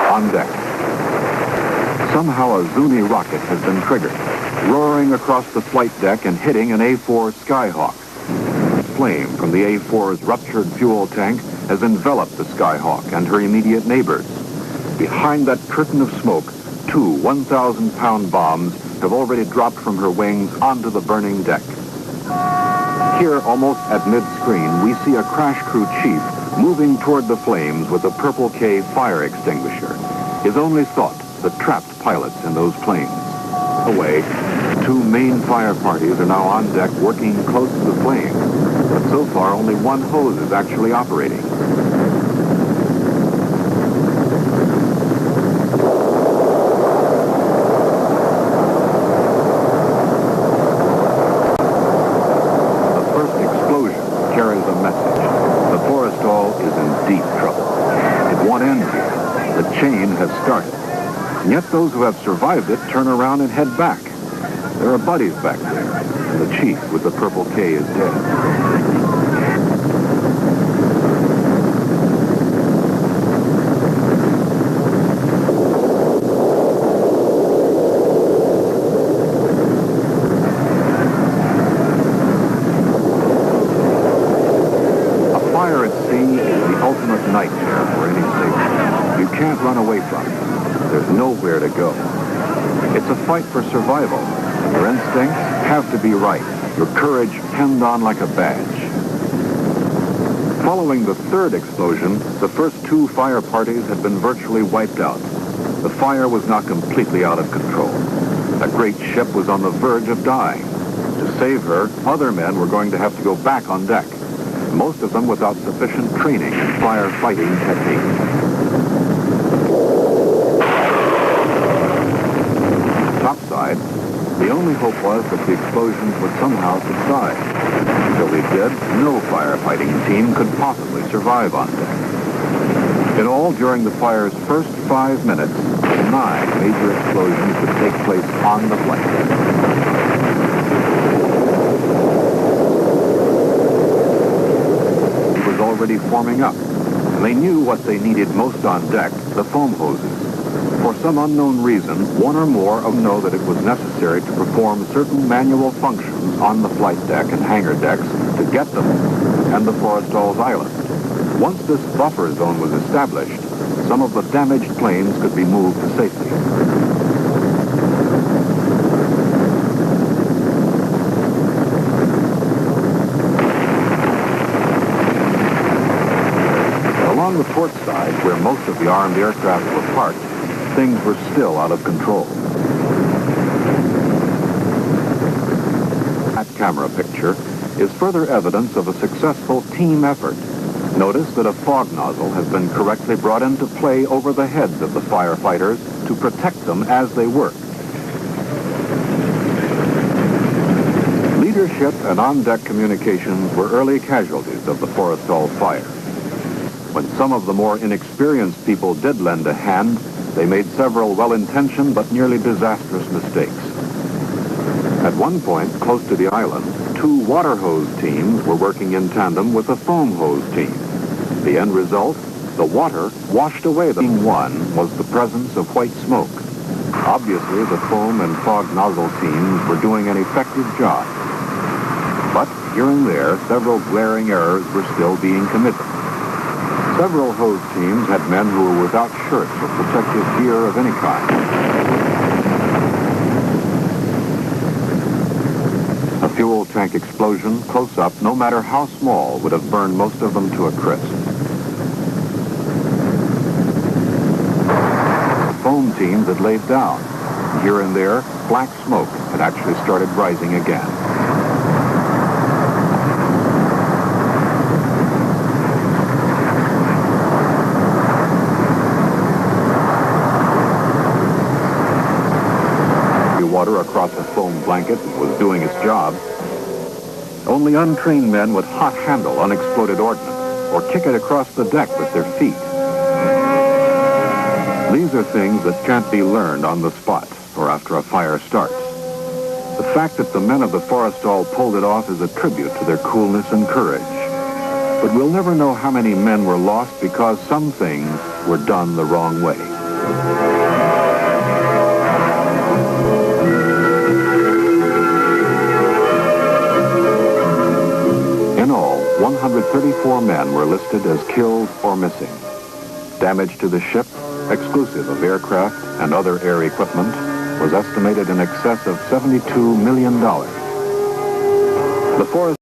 On deck. Somehow a Zuni rocket has been triggered, roaring across the flight deck and hitting an A4 Skyhawk. Flame from the A4's ruptured fuel tank has enveloped the Skyhawk and her immediate neighbors. Behind that curtain of smoke, two 1,000-pound bombs have already dropped from her wings onto the burning deck. Here, almost at mid-screen, we see a crash crew chief moving toward the flames with a Purple K fire extinguisher. His only thought, the trapped pilots in those planes. Away, two main fire parties are now on deck working close to the flames, but so far only one hose is actually operating. The first explosion carries a message. The Forestal is in deep trouble. It won't end here. The chain has started. And yet those who have survived it turn around and head back. There are buddies back there, and the chief with the Purple K is dead. A fire at sea is the ultimate nightmare for any sailor. You can't run away from it. There's nowhere to go. It's a fight for survival. Your instincts have to be right. Your courage pinned on like a badge. Following the third explosion, the first two fire parties had been virtually wiped out. The fire was now completely out of control. A great ship was on the verge of dying. To save her, other men were going to have to go back on deck, most of them without sufficient training in firefighting techniques. Topside, the only hope was that the explosions would somehow subside. Until they did, no firefighting team could possibly survive on deck. In all, during the fire's first 5 minutes, 9 major explosions would take place on the flight deck. It was already forming up, and they knew what they needed most on deck, the foam hoses. For some unknown reason, one or more of them know that it was necessary to perform certain manual functions on the flight deck and hangar decks to get them and the Forestal's island. Once this buffer zone was established, some of the damaged planes could be moved to safety. Along the port side, where most of the armed aircraft were parked, things were still out of control. That camera picture is further evidence of a successful team effort. Notice that a fog nozzle has been correctly brought into play over the heads of the firefighters to protect them as they work. Leadership and on-deck communications were early casualties of the Forestal fire. When some of the more inexperienced people did lend a hand, they made several well-intentioned but nearly disastrous mistakes. At one point, close to the island, 2 water hose teams were working in tandem with a foam hose team. The end result, the water washed away. The one was the presence of white smoke. Obviously, the foam and fog nozzle teams were doing an effective job. But here and there, several glaring errors were still being committed. Several hose teams had men who were without shirts or protective gear of any kind. A fuel tank explosion, close up, no matter how small, would have burned most of them to a crisp. The foam teams had laid down. Here and there, black smoke had actually started rising again. Water across a foam blanket was doing its job. Only untrained men would hot handle unexploded ordnance or kick it across the deck with their feet. These are things that can't be learned on the spot or after a fire starts. The fact that the men of the Forestal pulled it off is a tribute to their coolness and courage. But we'll never know how many men were lost because some things were done the wrong way. 134 men were listed as killed or missing. Damage to the ship, exclusive of aircraft and other air equipment, was estimated in excess of $72 million. The Forestal